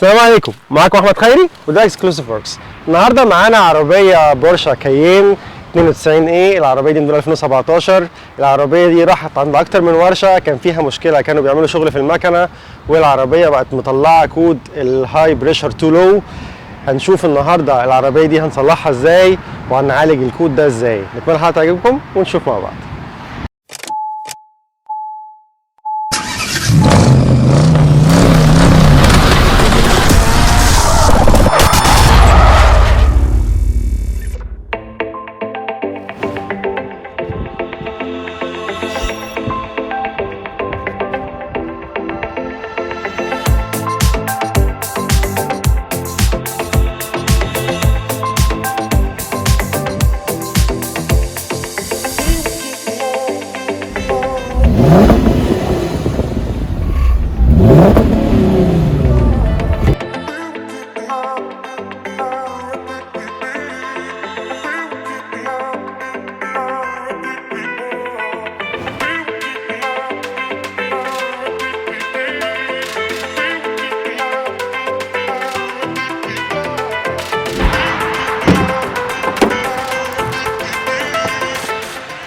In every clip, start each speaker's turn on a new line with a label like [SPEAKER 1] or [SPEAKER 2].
[SPEAKER 1] السلام عليكم، معاكم احمد خيري وده اكسكلوسيف وركس. النهارده معانا عربيه بورشه كايين 92 اي. العربيه دي من 2017. العربيه دي راحت عند اكتر من ورشه كان فيها مشكله، كانوا بيعملوا شغل في المكنه والعربيه بقت مطلعه كود الهاي بريشر تو لو. هنشوف النهارده العربيه دي هنصلحها ازاي وهنعالج الكود ده ازاي. نتمنى الحلقه تعجبكم ونشوف مع بعض.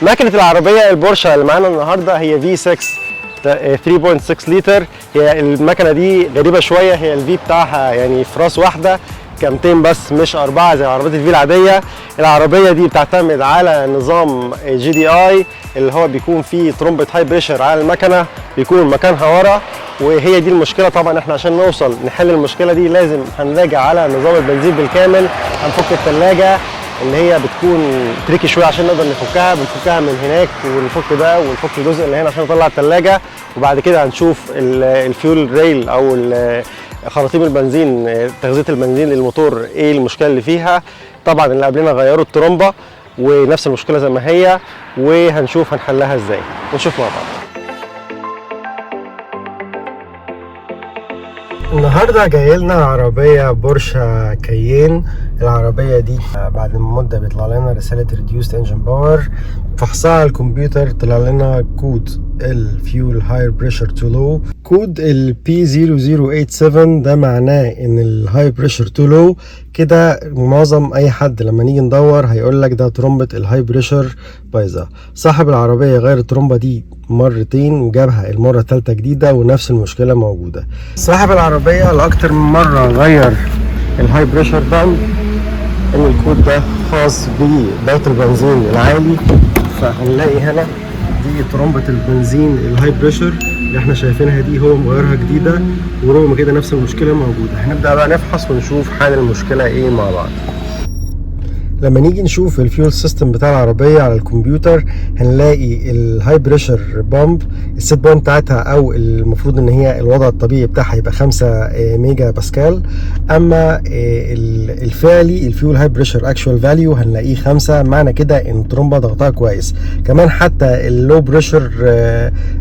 [SPEAKER 1] ماكينة العربية البورشة اللي معانا النهارده هي V6 3.6 لتر. هي المكنة دي غريبة شوية، هي الفي بتاعها يعني في راس واحدة كامتين بس مش 4 زي عربيات الفي العادية. العربية دي بتعتمد على نظام GDI اللي هو بيكون فيه ترومبة هاي بريشر على المكنة، بيكون مكانها ورا. وهي دي المشكلة. طبعا احنا عشان نوصل نحل المشكلة دي لازم هنراجع على نظام البنزين بالكامل، هنفك الثلاجة اللي هي بتكون تريكي شويه عشان نقدر نفكها. بنفكها من هناك ونفك ده ونفك الجزء اللي هنا عشان نطلع الثلاجه، وبعد كده هنشوف الفيول ريل او خراطيم البنزين، تغذيه البنزين للموتور ايه المشكله اللي فيها. طبعا اللي قبلنا غيروا الترومبه ونفس المشكله زي ما هي، وهنشوف هنحلها ازاي ونشوف مع بعض. النهارده جاي لنا عربيه بورشه كايين. العربيه دي بعد مده بيطلع لنا رساله ريديوست انجن باور. فحصها على الكمبيوتر طلع لنا كود الفيول هاي بريشر تو لو. كود البي 0087 ده معناه ان الهاي بريشر تو لو. كده معظم اي حد لما نيجي ندور هيقول لك ده ترومبه الهاي بريشر بايظه. صاحب العربيه غير الترومبه دي مرتين وجابها المره الثالثه جديده ونفس المشكله موجوده. صاحب العربيه لاكتر من مره غير الهاي بريشر بامب. ان الكود ده خاص بضغط البنزين العالي، فهنلاقي هنا دي ترومبه البنزين الهاي بريشر اللي احنا شايفينها دي هو مغيرها جديده، ورغم كده نفس المشكله موجوده. هنبدا بقى نفحص ونشوف حل المشكله ايه مع بعض. لما نيجي نشوف الفيول سيستم بتاع العربيه على الكمبيوتر هنلاقي الهاي بريشر بامب السيت بوينت بتاعتها، او المفروض ان هي الوضع الطبيعي بتاعها يبقى 5 ميجا باسكال، اما الفعلي الفيول هاي بريشر اكشوال فاليو هنلاقيه 5. معنى كده ان الترومبه ضغطها كويس. كمان حتى اللو بريشر،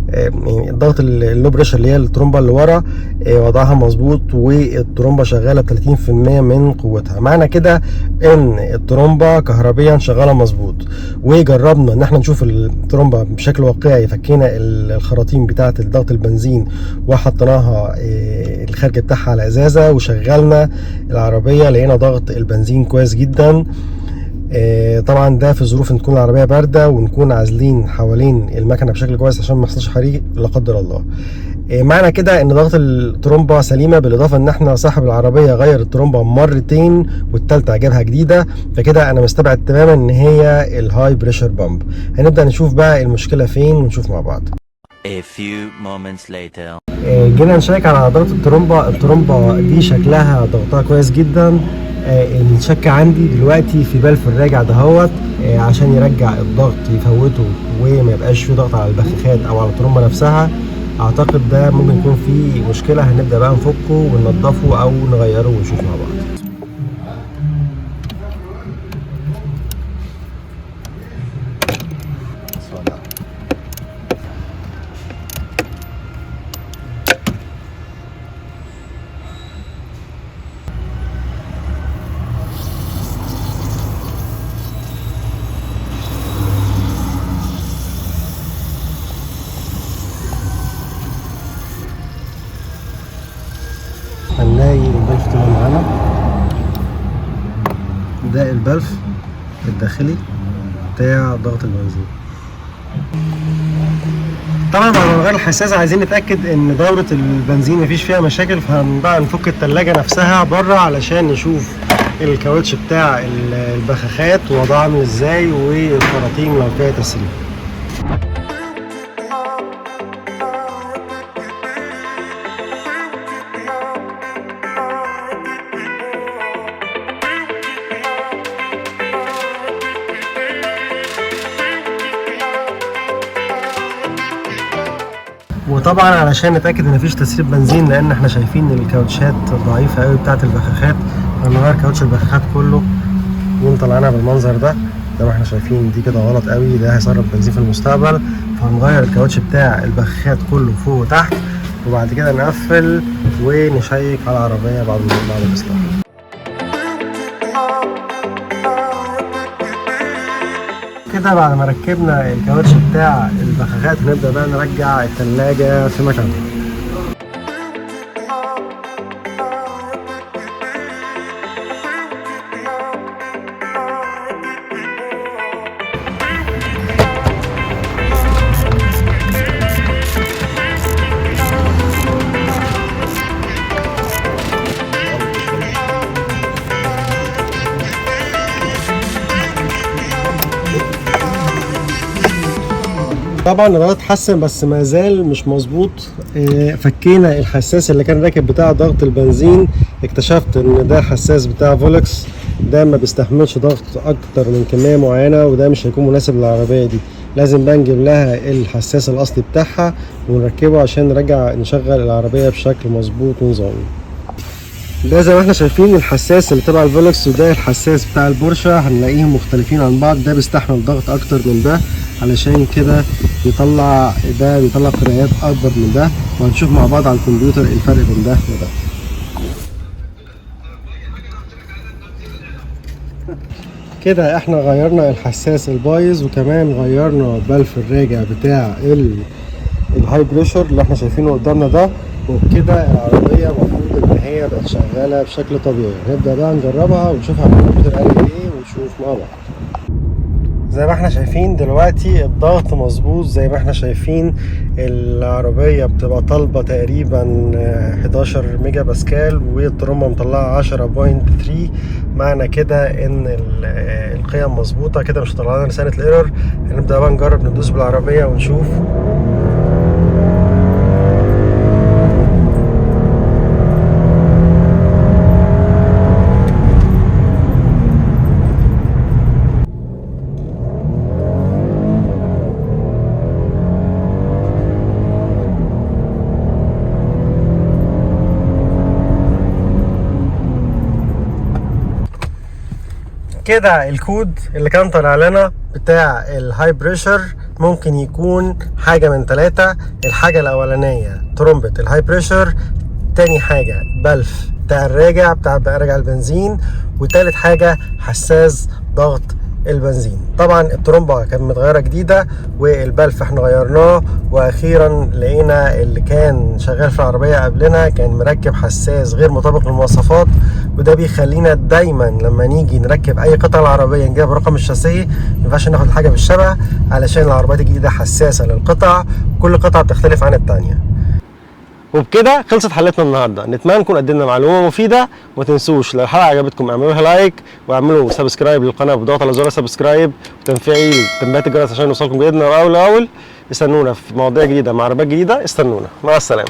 [SPEAKER 1] يعني الضغط اللو بريشر اللي هي الترومبه اللي ورا وضعها مظبوط، والترومبه شغاله ب 30% من قوتها. معنى كده ان الترومبه كهربيا شغاله مظبوط. وجربنا ان احنا نشوف الترومبه بشكل واقعي، فكينا الخراطيم بتاعه الضغط البنزين وحطيناها الخارج بتاعها على ازازه وشغلنا العربيه، لقينا ضغط البنزين كويس جدا. طبعا ده في ظروف ان تكون العربيه بارده ونكون عازلين حوالين المكنه بشكل كويس عشان ما يحصلش حريق لا قدر الله. معنى كده ان ضغط الترومبه سليمه، بالاضافه ان احنا صاحب العربيه غير الترومبه مرتين والثالثه جابها جديده، فكده انا مستبعد تماما ان هي الهاي بريشر بامب. هنبدا نشوف بقى المشكله فين ونشوف مع بعض.
[SPEAKER 2] A few moments later.
[SPEAKER 1] جينا نشيك على ضغط الترومبه دي شكلها ضغطها كويس جدا. الشك عندي دلوقتي في بلف الراجع دهوت عشان يرجع الضغط يفوته وما يبقاش في ضغط على البخاخات او على الترومبه نفسها. اعتقد ده ممكن يكون فيه مشكله. هنبدا بقى نفكه وننضفه او نغيره ونشوف مع بعض. ازاي البلف طلع معانا. ده البلف الداخلي بتاع ضغط البنزين. طبعا بعد ما نغير الحساس عايزين نتاكد ان دوره البنزين مفيش فيها مشاكل، فهنبقى نفك التلاجة نفسها بره علشان نشوف الكاوتش بتاع البخاخات وضعه عامل ازاي والخراطيم لو فيها تسريب. وطبعا علشان نتاكد ان مفيش تسريب بنزين، لان احنا شايفين الكاوتشات ضعيفه قوي بتاعه البخاخات، هنغير كاوتش البخاخات كله ونطلعنا بالمنظر ده. زي ما احنا شايفين دي كده غلط قوي، ده هيسرب بنزين في المستقبل، فهنغير الكاوتش بتاع البخاخات كله فوق وتحت، وبعد كده نقفل ونشيك على العربيه بعد الاصلاح. كده بعد ما ركبنا الكاوتش بتاع البخاخات هنبدأ بقى نرجع التلاجة في مكانها. طبعا الوضع اتحسن بس ما زال مش مظبوط. فكينا الحساس اللي كان راكب بتاع ضغط البنزين، اكتشفت ان ده حساس بتاع فولكس، ده ما بيستحملش ضغط اكتر من كميه معينه، وده مش هيكون مناسب للعربيه دي. لازم بقى نجيب لها الحساس الاصلي بتاعها ونركبه عشان نشغل العربيه بشكل مظبوط ونظامي. ده زي ما احنا شايفين الحساس اللي تبع الفولكس وده الحساس بتاع البورشه، هنلاقيهم مختلفين عن بعض. ده بيستحمل ضغط اكتر من ده، علشان كده بيطلع قراءات اكبر من ده، وهنشوف مع بعض على الكمبيوتر الفرق بين ده وده. كده احنا غيرنا الحساس البايظ، وكمان غيرنا بلف الراجع بتاع الهاي بريشر اللي احنا شايفينه قدامنا ده، وبكده العربيه المفروض ان هي بقت شغاله بشكل طبيعي. هنبدا بقى نجربها ونشوف على الكمبيوتر قال ايه ونشوف مع بعض. زي ما احنا شايفين دلوقتي الضغط مظبوط، زي ما احنا شايفين العربيه بتبقى طالبه تقريبا 11 ميجا باسكال والترومبه مطلعه 10.3، معنى كده ان القيم مظبوطه. كده مش هطلع لنا رساله الايرور. هنبدا بقى نجرب ندوس بالعربيه ونشوف. كده الكود اللي كان طالع لنا بتاع الهاي بريشر ممكن يكون حاجة من 3. الحاجة الأولانية ترومبة الهاي بريشر، تاني حاجة بلف بتاع الراجع بتاع راجع البنزين، وتالت حاجة حساس ضغط البنزين. طبعا الترومبة كانت متغيرة جديدة والبلف احنا غيرناه، واخيرا لقينا اللي كان شغال في العربية قبلنا كان مركب حساس غير مطابق للمواصفات، وده بيخلينا دايما لما نيجي نركب اي قطعة العربية نجيب رقم الشاسيه، مينفعش ناخد الحاجة بالشبه علشان العربيات الجديدة حساسة للقطع، كل قطعة بتختلف عن التانية. وبكده خلصت حلقتنا النهارده، نتمنى نكون قدمنا معلومه مفيده. وما تنسوش لو الحلقه عجبتكم اعملوا لها لايك واعملوا سبسكرايب للقناه وضغطوا على زر سبسكرايب وتفعيل تنبيهات الجرس عشان يوصلكم جديدنا اول باول. استنونا في مواضيع جديده مع عربيات جديده، استنونا. مع السلامه.